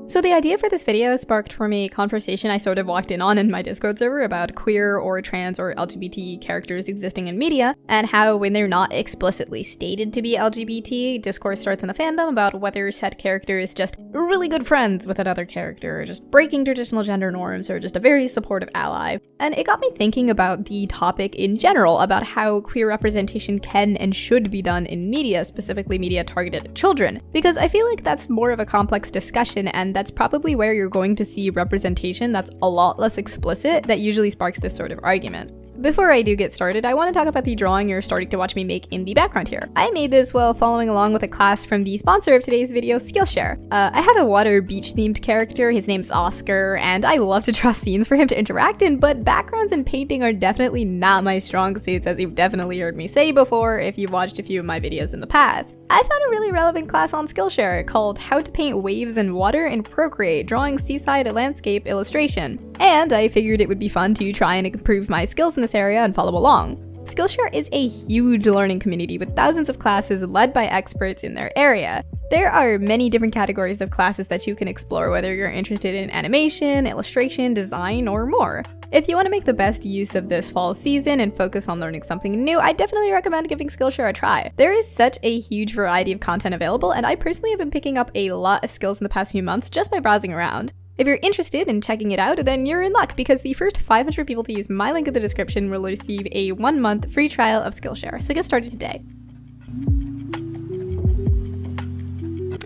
So the idea for this video sparked from a conversation I sort of walked in on in my Discord server about queer or trans or LGBT characters existing in media, and how when they're not explicitly stated to be LGBT, discourse starts in the fandom about whether said character is just really good friends with another character, or just breaking traditional gender norms, or just a very supportive ally. And it got me thinking about the topic in general, about how queer representation can and should be done in media, specifically media targeted at children, because I feel like that's more of a complex discussion, and that's probably where you're going to see representation that's a lot less explicit that usually sparks this sort of argument. Before I do get started, I want to talk about the drawing you're starting to watch me make in the background here. I made this while following along with a class from the sponsor of today's video, Skillshare. I have a water beach themed character, his name's Oscar, and I love to draw scenes for him to interact in, but backgrounds and painting are definitely not my strong suits, as you've definitely heard me say before if you've watched a few of my videos in the past. I found a really relevant class on Skillshare called How to Paint Waves and Water in Procreate, drawing seaside landscape illustration. And I figured it would be fun to try and improve my skills in this area and follow along. Skillshare is a huge learning community with thousands of classes led by experts in their area. There are many different categories of classes that you can explore, whether you're interested in animation, illustration, design, or more. If you want to make the best use of this fall season and focus on learning something new, I definitely recommend giving Skillshare a try. There is such a huge variety of content available, and I personally have been picking up a lot of skills in the past few months just by browsing around. If you're interested in checking it out, then you're in luck, because the first 500 people to use my link in the description will receive a 1-month free trial of Skillshare, so get started today.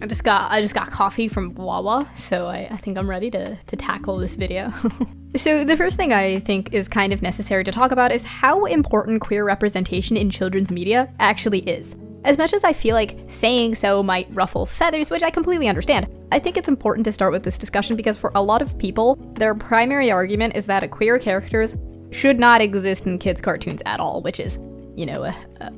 I just got coffee from Wawa, so I think I'm ready to tackle this video. So the first thing I think is kind of necessary to talk about is how important queer representation in children's media actually is. As much as I feel like saying so might ruffle feathers, which I completely understand, I think it's important to start with this discussion because for a lot of people, their primary argument is that queer characters should not exist in kids' cartoons at all, which is, you know,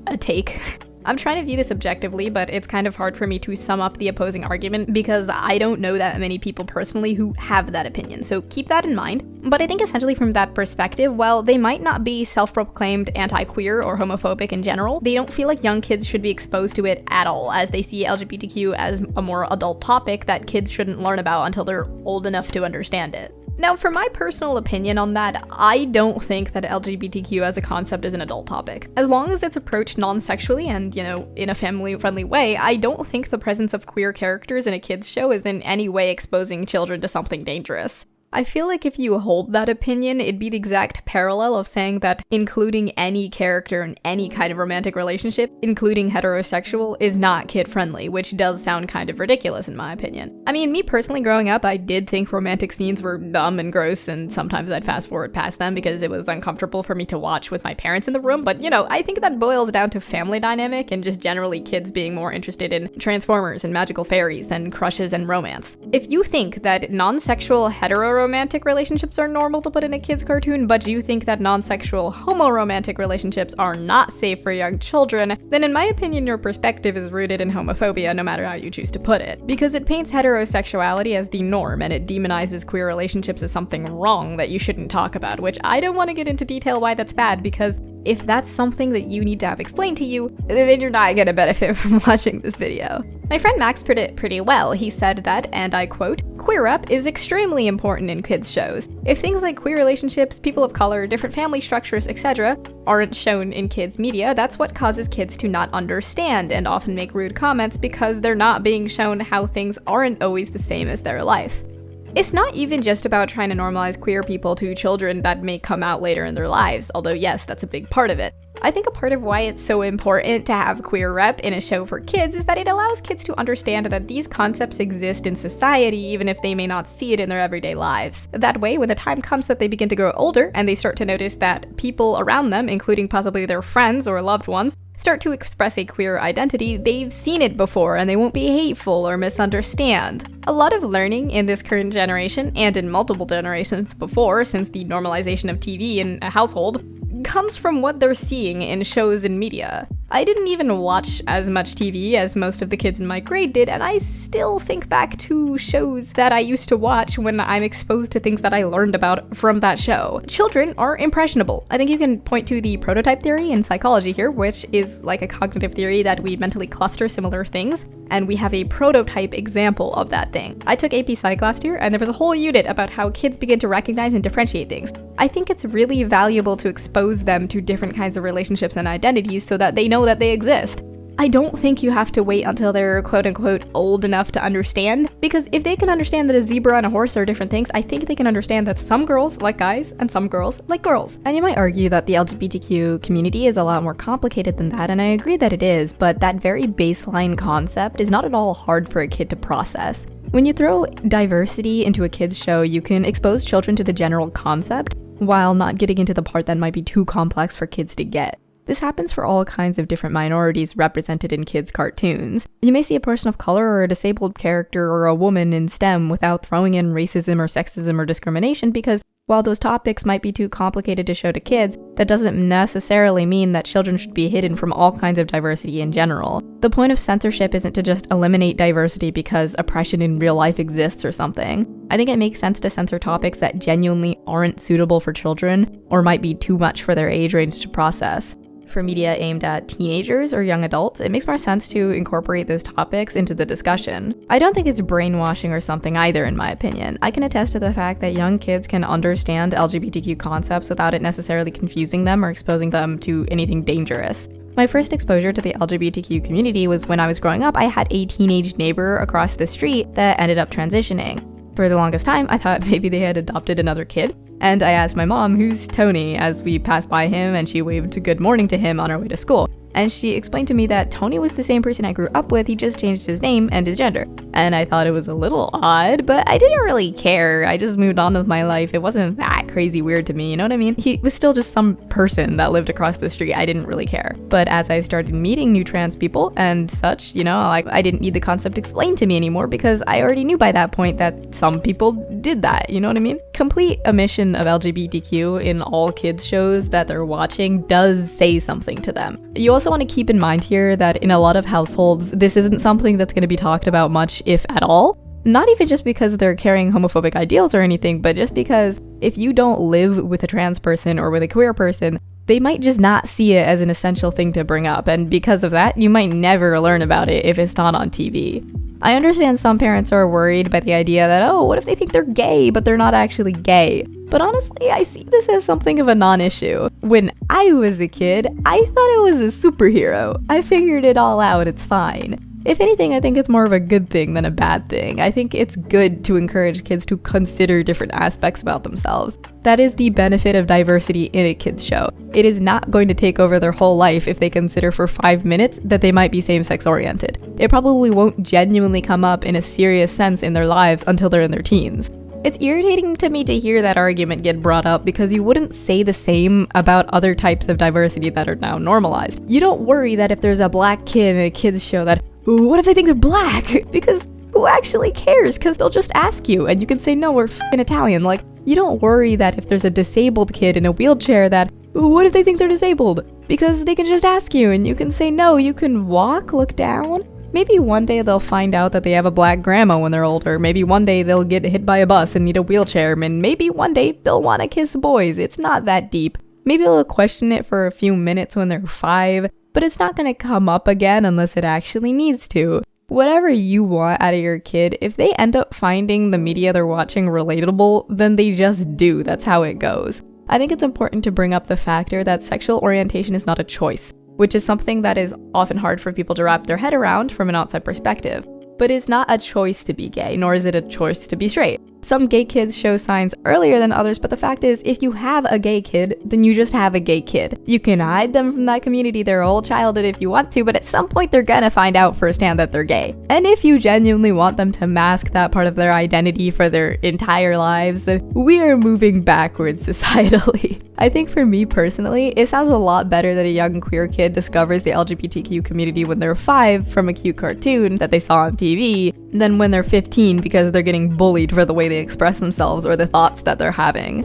a take. I'm trying to view this objectively, but it's kind of hard for me to sum up the opposing argument because I don't know that many people personally who have that opinion, so keep that in mind. But I think essentially from that perspective, while they might not be self-proclaimed anti-queer or homophobic in general, they don't feel like young kids should be exposed to it at all, as they see LGBTQ as a more adult topic that kids shouldn't learn about until they're old enough to understand it. Now, for my personal opinion on that, I don't think that LGBTQ as a concept is an adult topic. As long as it's approached non-sexually and, you know, in a family-friendly way, I don't think the presence of queer characters in a kid's show is in any way exposing children to something dangerous. I feel like if you hold that opinion, it'd be the exact parallel of saying that including any character in any kind of romantic relationship, including heterosexual, is not kid-friendly, which does sound kind of ridiculous in my opinion. I mean, me personally growing up, I did think romantic scenes were dumb and gross, and sometimes I'd fast forward past them because it was uncomfortable for me to watch with my parents in the room, but you know, I think that boils down to family dynamic and just generally kids being more interested in Transformers and magical fairies than crushes and romance. If you think that non-sexual hetero-romantic relationships are normal to put in a kid's cartoon, but you think that non-sexual homo-romantic relationships are not safe for young children, then in my opinion your perspective is rooted in homophobia no matter how you choose to put it. Because it paints heterosexuality as the norm and it demonizes queer relationships as something wrong that you shouldn't talk about, which I don't want to get into detail why that's bad, because if that's something that you need to have explained to you, then you're not gonna benefit from watching this video. My friend Max put it pretty well. He said that, and I quote, "Queer rep is extremely important in kids' shows. If things like queer relationships, people of color, different family structures, etc. aren't shown in kids' media, that's what causes kids to not understand and often make rude comments because they're not being shown how things aren't always the same as their life." It's not even just about trying to normalize queer people to children that may come out later in their lives, although yes, that's a big part of it. I think a part of why it's so important to have queer rep in a show for kids is that it allows kids to understand that these concepts exist in society even if they may not see it in their everyday lives. That way, when the time comes that they begin to grow older and they start to notice that people around them, including possibly their friends or loved ones, start to express a queer identity, they've seen it before and they won't be hateful or misunderstand. A lot of learning in this current generation, and in multiple generations before, since the normalization of TV in a household, comes from what they're seeing in shows and media. I didn't even watch as much TV as most of the kids in my grade did, and I still think back to shows that I used to watch when I'm exposed to things that I learned about from that show. Children are impressionable. I think you can point to the prototype theory in psychology here, which is like a cognitive theory that we mentally cluster similar things. and we have a prototype example of that thing. I took AP Psych last year, and there was a whole unit about how kids begin to recognize and differentiate things. I think it's really valuable to expose them to different kinds of relationships and identities so that they know that they exist. I don't think you have to wait until they're quote-unquote old enough to understand, because if they can understand that a zebra and a horse are different things, I think they can understand that some girls like guys and some girls like girls. And you might argue that the LGBTQ community is a lot more complicated than that, and I agree that it is, but that very baseline concept is not at all hard for a kid to process. When you throw diversity into a kid's show, you can expose children to the general concept, while not getting into the part that might be too complex for kids to get. This happens for all kinds of different minorities represented in kids' cartoons. You may see a person of color or a disabled character or a woman in STEM without throwing in racism or sexism or discrimination, because while those topics might be too complicated to show to kids, that doesn't necessarily mean that children should be hidden from all kinds of diversity in general. The point of censorship isn't to just eliminate diversity because oppression in real life exists or something. I think it makes sense to censor topics that genuinely aren't suitable for children or might be too much for their age range to process. For media aimed at teenagers or young adults, it makes more sense to incorporate those topics into the discussion. I don't think it's brainwashing or something either, in my opinion. I can attest to the fact that young kids can understand LGBTQ concepts without it necessarily confusing them or exposing them to anything dangerous. My first exposure to the LGBTQ community was when I was growing up. I had a teenage neighbor across the street that ended up transitioning. For the longest time, I thought maybe they had adopted another kid, and I asked my mom, "Who's Tony?" as we passed by him, and she waved good morning to him on our way to school. And she explained to me that Tony was the same person I grew up with, he just changed his name and his gender. And I thought it was a little odd, but I didn't really care. I just moved on with my life. It wasn't that crazy weird to me, you know what I mean? He was still just some person that lived across the street. I didn't really care. But as I started meeting new trans people and such, I didn't need the concept explained to me anymore because I already knew by that point that some people did that, you know what I mean? Complete omission of LGBTQ in all kids shows that they're watching does say something to them. You also want to keep in mind here that in a lot of households, this isn't something that's going to be talked about much, if at all. Not even just because they're carrying homophobic ideals or anything, but just because if you don't live with a trans person or with a queer person, they might just not see it as an essential thing to bring up, and because of that, you might never learn about it if it's not on TV. I understand some parents are worried by the idea that, oh, what if they think they're gay, but they're not actually gay? But honestly, I see this as something of a non-issue. When I was a kid, I thought I was a superhero. I figured it all out, it's fine. If anything, I think it's more of a good thing than a bad thing. I think it's good to encourage kids to consider different aspects about themselves. That is the benefit of diversity in a kids show. It is not going to take over their whole life if they consider for 5 minutes that they might be same-sex oriented. It probably won't genuinely come up in a serious sense in their lives until they're in their teens. It's irritating to me to hear that argument get brought up because you wouldn't say the same about other types of diversity that are now normalized. You don't worry that if there's a black kid in a kids show that, what if they think they're black? Because who actually cares? Because they'll just ask you and you can say, no, we're f***ing Italian. Like, you don't worry that if there's a disabled kid in a wheelchair that, what if they think they're disabled? Because they can just ask you and you can say, no, you can walk, look down. Maybe one day they'll find out that they have a black grandma when they're older. Maybe one day they'll get hit by a bus and need a wheelchair. And maybe one day they'll want to kiss boys. It's not that deep. Maybe they'll question it for a few minutes when they're 5, but it's not going to come up again unless it actually needs to. Whatever you want out of your kid, if they end up finding the media they're watching relatable, then they just do. That's how it goes. I think it's important to bring up the factor that sexual orientation is not a choice, which is something that is often hard for people to wrap their head around from an outside perspective. But it's not a choice to be gay, nor is it a choice to be straight. Some gay kids show signs earlier than others, but the fact is, if you have a gay kid, then you just have a gay kid. You can hide them from that community their whole childhood if you want to, but at some point they're gonna find out firsthand that they're gay. And if you genuinely want them to mask that part of their identity for their entire lives, then we are moving backwards societally. I think for me personally, it sounds a lot better that a young queer kid discovers the LGBTQ community when they're 5 from a cute cartoon that they saw on TV than when they're 15 because they're getting bullied for the way they express themselves or the thoughts that they're having.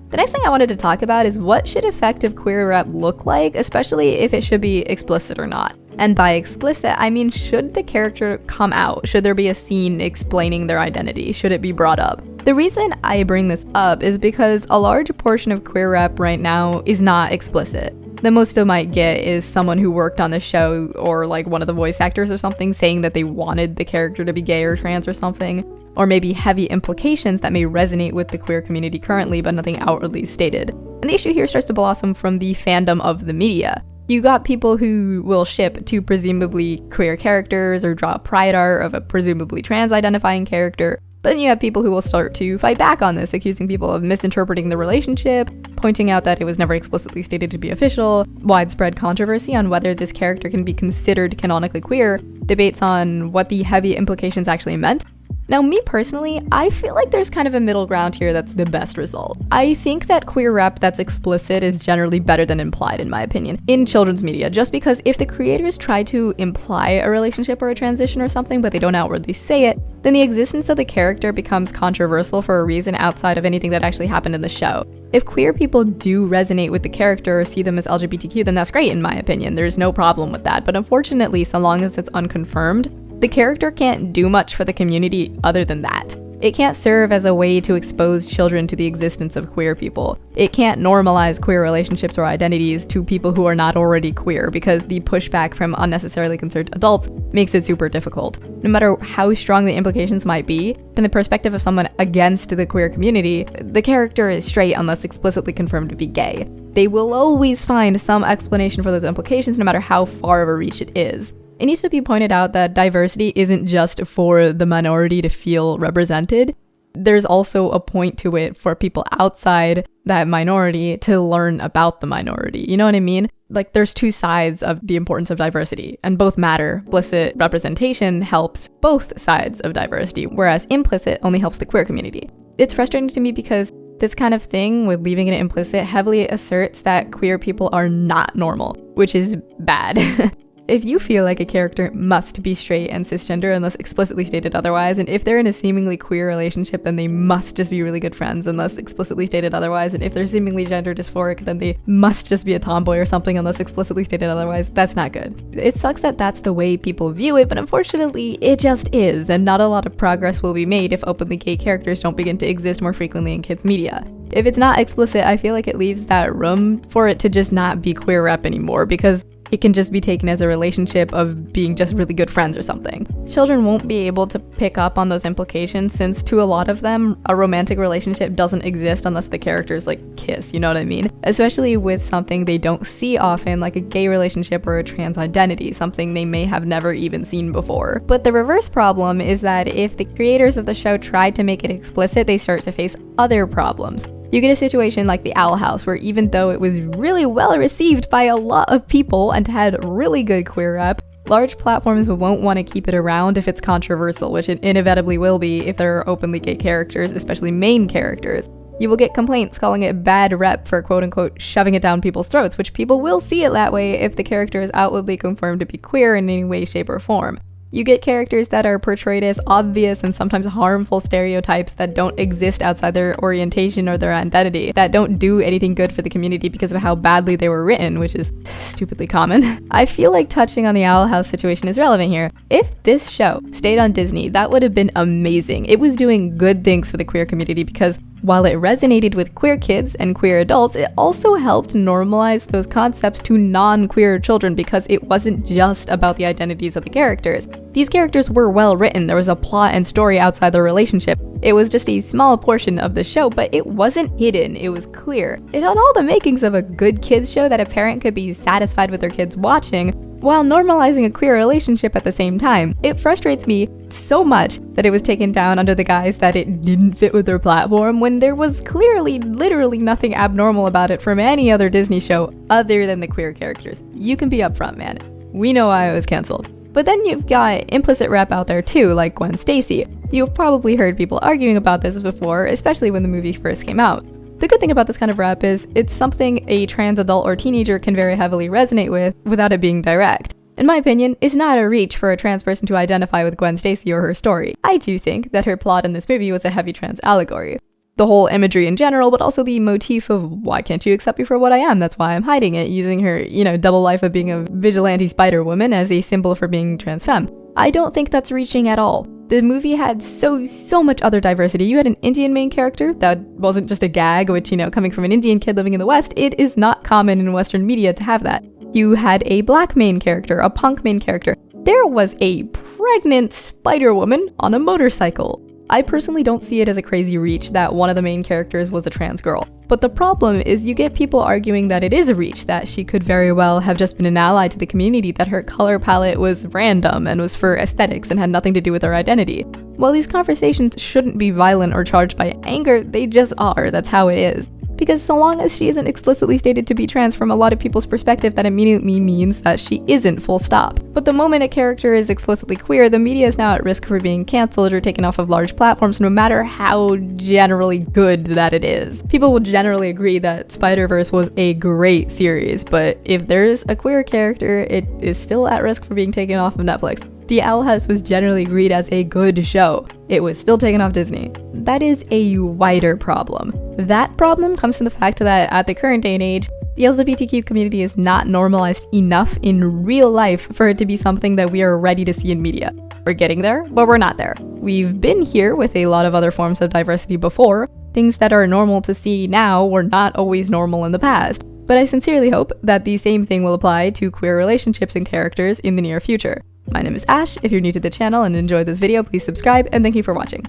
The next thing I wanted to talk about is what should effective queer rep look like, especially if it should be explicit or not. And by explicit, I mean, should the character come out? Should there be a scene explaining their identity? Should it be brought up? The reason I bring this up is because a large portion of queer rep right now is not explicit. The most I might get is someone who worked on the show or like one of the voice actors or something saying that they wanted the character to be gay or trans or something, or maybe heavy implications that may resonate with the queer community currently but nothing outwardly stated. And the issue here starts to blossom from the fandom of the media. You got people who will ship two presumably queer characters or draw pride art of a presumably trans-identifying character, but then you have people who will start to fight back on this, accusing people of misinterpreting the relationship, pointing out that it was never explicitly stated to be official, widespread controversy on whether this character can be considered canonically queer, debates on what the heavy implications actually meant. Now, me personally, I feel like there's kind of a middle ground here that's the best result. I think that queer rep that's explicit is generally better than implied, in my opinion, in children's media, just because if the creators try to imply a relationship or a transition or something, but they don't outwardly say it, then the existence of the character becomes controversial for a reason outside of anything that actually happened in the show. If queer people do resonate with the character or see them as LGBTQ, then that's great, in my opinion. There's no problem with that, but unfortunately, so long as it's unconfirmed, the character can't do much for the community other than that. It can't serve as a way to expose children to the existence of queer people. It can't normalize queer relationships or identities to people who are not already queer, because the pushback from unnecessarily concerned adults makes it super difficult. No matter how strong the implications might be, from the perspective of someone against the queer community, the character is straight unless explicitly confirmed to be gay. They will always find some explanation for those implications, no matter how far of a reach it is. It needs to be pointed out that diversity isn't just for the minority to feel represented. There's also a point to it for people outside that minority to learn about the minority. You know what I mean? Like, there's two sides of the importance of diversity, and both matter. Explicit representation helps both sides of diversity, whereas implicit only helps the queer community. It's frustrating to me because this kind of thing, with leaving it implicit, heavily asserts that queer people are not normal, which is bad. If you feel like a character must be straight and cisgender unless explicitly stated otherwise, and if they're in a seemingly queer relationship, then they must just be really good friends unless explicitly stated otherwise, and if they're seemingly gender dysphoric, then they must just be a tomboy or something unless explicitly stated otherwise, that's not good. It sucks that that's the way people view it, but unfortunately, it just is, and not a lot of progress will be made if openly gay characters don't begin to exist more frequently in kids' media. If it's not explicit, I feel like it leaves that room for it to just not be queer rep anymore, because it can just be taken as a relationship of being just really good friends or something. Children won't be able to pick up on those implications, since to a lot of them, a romantic relationship doesn't exist unless the characters like kiss, you know what I mean? Especially with something they don't see often, like a gay relationship or a trans identity, something they may have never even seen before. But the reverse problem is that if the creators of the show try to make it explicit, they start to face other problems. You get a situation like The Owl House, where even though it was really well received by a lot of people and had really good queer rep, large platforms won't want to keep it around if it's controversial, which it inevitably will be if there are openly gay characters, especially main characters. You will get complaints calling it bad rep for quote-unquote shoving it down people's throats, which people will see it that way if the character is outwardly confirmed to be queer in any way, shape, or form. You get characters that are portrayed as obvious and sometimes harmful stereotypes that don't exist outside their orientation or their identity, that don't do anything good for the community because of how badly they were written, which is stupidly common. I feel like touching on the Owl House situation is relevant here. If this show stayed on Disney, that would have been amazing. It was doing good things for the queer community because while it resonated with queer kids and queer adults, it also helped normalize those concepts to non-queer children because it wasn't just about the identities of the characters. These characters were well written, there was a plot and story outside their relationship. It was just a small portion of the show, but it wasn't hidden, it was clear. It had all the makings of a good kids show that a parent could be satisfied with their kids watching, while normalizing a queer relationship at the same time. It frustrates me so much that it was taken down under the guise that it didn't fit with their platform, when there was clearly literally nothing abnormal about it from any other Disney show other than the queer characters. You can be upfront, man. We know why it was cancelled. But then you've got implicit rep out there too, like Gwen Stacy. You've probably heard people arguing about this before, especially when the movie first came out. The good thing about this kind of rep is it's something a trans adult or teenager can very heavily resonate with without it being direct. In my opinion, it's not a reach for a trans person to identify with Gwen Stacy or her story. I do think that her plot in this movie was a heavy trans allegory. The whole imagery in general, but also the motif of why can't you accept me for what I am? That's why I'm hiding it, using her, double life of being a vigilante Spider-Woman as a symbol for being trans femme. I don't think that's reaching at all. The movie had so much other diversity. You had an Indian main character that wasn't just a gag, which, you know, coming from an Indian kid living in the West, it is not common in Western media to have that. You had a black main character, a punk main character. There was a pregnant Spider-Woman on a motorcycle. I personally don't see it as a crazy reach that one of the main characters was a trans girl. But the problem is you get people arguing that it is a reach, that she could very well have just been an ally to the community, that her color palette was random and was for aesthetics and had nothing to do with her identity. While these conversations shouldn't be violent or charged by anger, they just are. That's how it is. Because so long as she isn't explicitly stated to be trans, from a lot of people's perspective, that immediately means that she isn't, full stop. But the moment a character is explicitly queer, the media is now at risk for being cancelled or taken off of large platforms, no matter how generally good that it is. People will generally agree that Spider-Verse was a great series, but if there's a queer character, it is still at risk for being taken off of Netflix. The Owl House was generally agreed as a good show. It was still taken off Disney. That is a wider problem. That problem comes from the fact that at the current day and age, the LGBTQ community is not normalized enough in real life for it to be something that we are ready to see in media. We're getting there, but we're not there. We've been here with a lot of other forms of diversity before. Things that are normal to see now were not always normal in the past. But I sincerely hope that the same thing will apply to queer relationships and characters in the near future. My name is Ash. If you're new to the channel and enjoyed this video, please subscribe, and thank you for watching.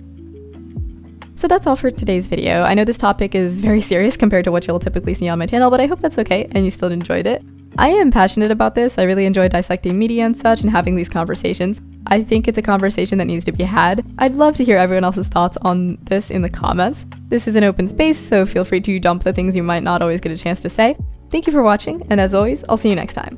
So that's all for today's video. I know this topic is very serious compared to what you'll typically see on my channel, but I hope that's okay and you still enjoyed it. I am passionate about this. I really enjoy dissecting media and such and having these conversations. I think it's a conversation that needs to be had. I'd love to hear everyone else's thoughts on this in the comments. This is an open space, so feel free to dump the things you might not always get a chance to say. Thank you for watching, and as always, I'll see you next time.